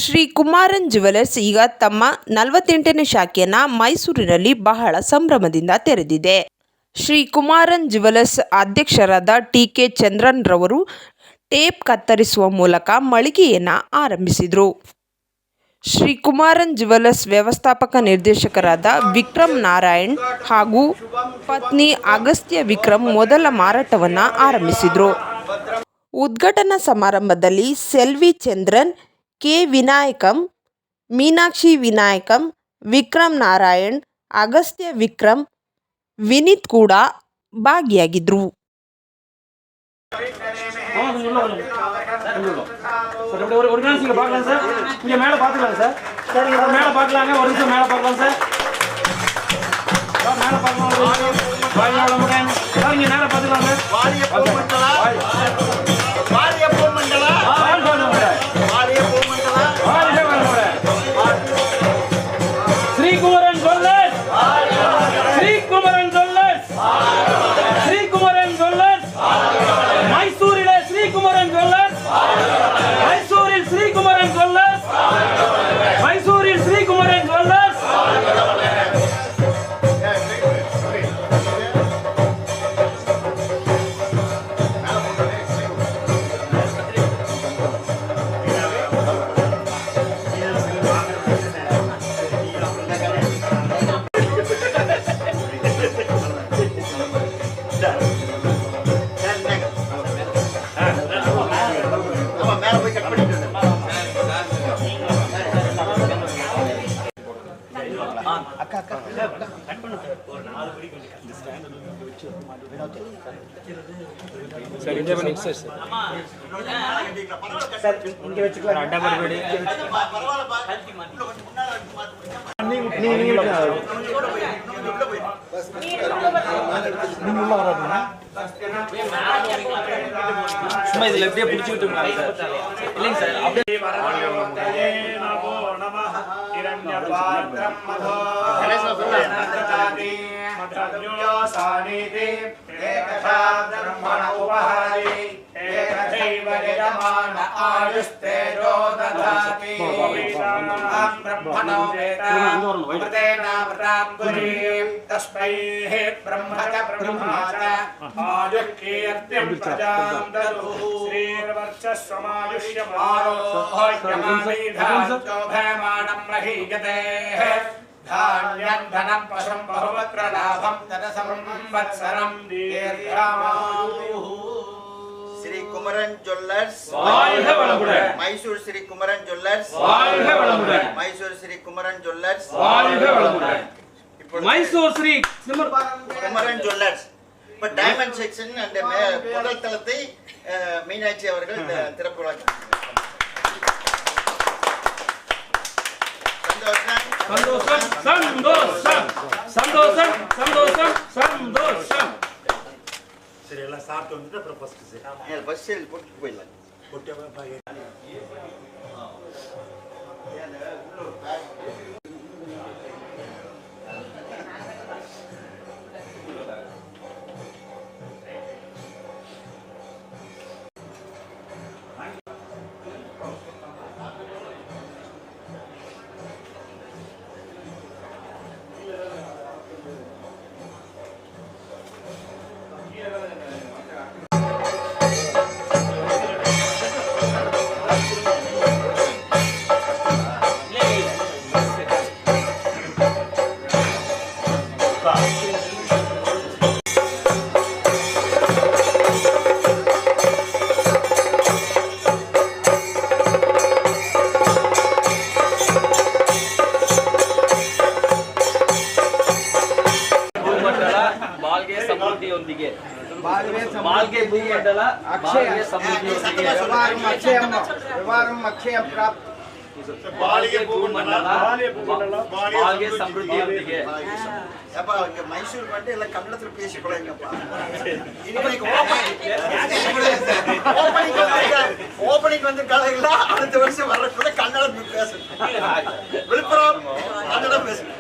Shri Kumaran jewellers ಈಗ ತಮ್ಮ 48ನೇ ಶಾಖೆಯನ್ನು ಮೈಸೂರಿನಲ್ಲಿ ಬಹಳ ಸಂಭ್ರಮದಿಂದ ತೆರೆದಿದೆ. ಶ್ರೀ ಕುಮಾರನ್ ಜ್ಯುವೆಲರ್ಸ್ ಅಧ್ಯಕ್ಷರಾದ ಟಿ.ಕೆ. ಚಂದ್ರನ್ ರವರು ಟೇಪ್ ಕತ್ತರಿಸುವ ಮೂಲಕ ಮಳಿಗೆಯನ್ನು ಆರಂಭಿಸಿದರು. ಶ್ರೀ ಕುಮಾರನ್ ಜ್ಯುವೆಲರ್ಸ್ ವ್ಯವಸ್ಥಾಪಕ ನಿರ್ದೇಶಕರಾದ ವಿಕ್ರಮ್ ನಾರಾಯಣ್ ಹಾಗೂ ಪತ್ನಿ ಅಗಸ್ತ್ಯ ವಿಕ್ರಮ್ ಮೊದಲ ಮಾರಾಟವನ್ನು ಆರಂಭಿಸಿದರು. ಉದ್ಘಾಟನಾ ಸಮಾರಂಭದಲ್ಲಿ ಸೆಲ್ವಿ ಚಂದ್ರನ್, ಕೆ. ವಿನಾಯಕಂ, ಮೀನಾಕ್ಷಿ ವಿನಾಯಕಂ, ವಿಕ್ರಮ್ ನಾರಾಯಣ್, ಅಗಸ್ತ್ಯ ವಿಕ್ರಮ್, ವಿನೀತ್ ಕೂಡ ಭಾಗಿಯಾಗಿದ್ದರು. ಧಾನ್ಯಂ ಧನಂ ಪಶಂ ಬಹುವತ್ರ ಲಾಭಂ ಧನ ಸಂವತ್ಸರಂ ದೀರ್ಘಾಯುಃ. Shri Kumaran jewellers Mysuru. Shri Kumaran jewellers Mysuru. Shri Kumaran jewellers Mysore Shri Kumaran jewellers. இப்போ டைமண்ட் செக்ஷன் அந்த முதல் தளத்தை மீனாட்சி அவர்கள் திறப்பு விழா. சந்தோஷம் சந்தோஷம் சந்தோஷம் சந்தோஷம் சந்தோஷம். சரி, எல்லாம் சாப்பிட்டு வந்துட்டு அப்புறம் ஃபர்ஸ்ட் சரி பஸ் சேல் போட்டு போயிடலாம். ಬಾಲ್ಗೆ ಭೂಮಂಡಲ ಅಕ್ಷಯ ಸಮೃದ್ಧಿಯೊಂದಿಗೆ ವ್ಯವಹಾರಂ ಅಕ್ಷಯ ಪ್ರಾಪ್ತ ಬಾಲ್ಗೆ ಭೂಮಂಡಲ ಬಾಲ್ಗೆ ಸಮೃದ್ಧಿಯೊಂದಿಗೆ. அப்பா இங்க மைசூர் வந்து எல்லாம் கன்னடத்துல பேசிக்கொள்ளுங்கப்பா. ஓபனிங் வந்து காலையில அடுத்த வருஷம் வரக்குள்ள கன்னடம் பேசணும். விழுப்புரம் கன்னடம் பேசணும்.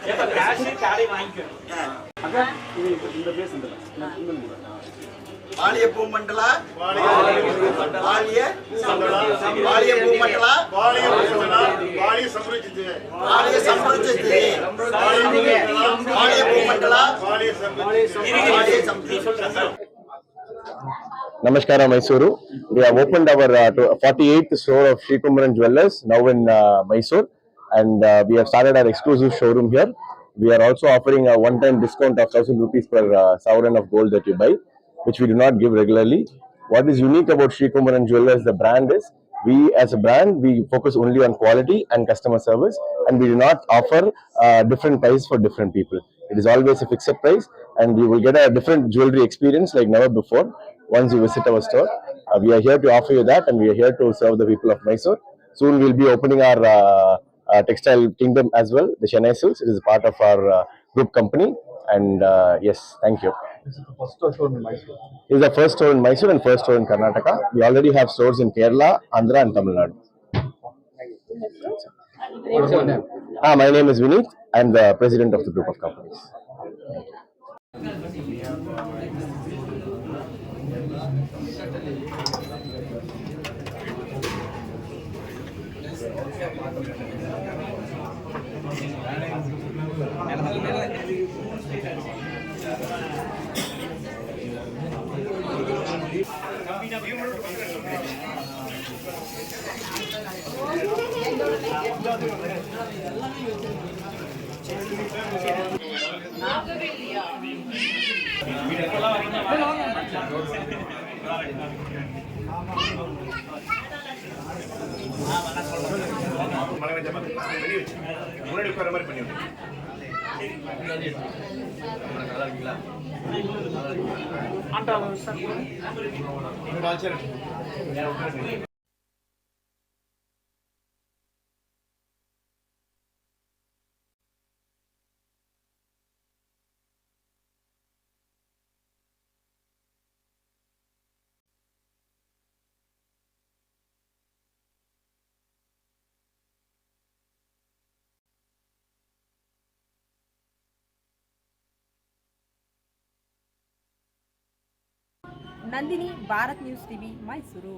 வாலிய பூமண்டலா வாலிய பூமண்டலா ಸಮೃದ್ಧಿ ಬಾಳಿಗೆ ಸಮೃದ್ಧಿ ಬಾಳಿಗೆ ಭೂಮಂಡಲ ಬಾಳಿಗೆ ಸಮೃದ್ಧಿ. Namaskara, Mysuru. We have opened our 48th store of Sri Kumaran Jewellers now in Mysore, and we have started our exclusive showroom here. We are also offering a one-time discount of 1,000 rupees per sovereign of gold that you buy, which we do not give regularly. What is unique about Sri Kumaran Jewellers, the brand is, we as a brand, we focus only on quality and customer service, and we do not offer different price for different people. It is always a fixed price, and you will get a different jewelry experience like never before once you visit our store. We are here to offer you that, and we are here to serve the people of Mysore. Soon we'll be opening our textile kingdom as well, the Chennai Silks. It is part of our group company, and yes, thank you. This is the first store in Mysore. This is the first store in Mysore and first store in Karnataka. We already have stores in Kerala, Andhra, and Tamil Nadu. My name is Vineet. I am the president of the group of companies. முன்னாடி உட்கார மாதிரி பண்ணி விட்டு Nandini, Bharat news TV, Mysuru.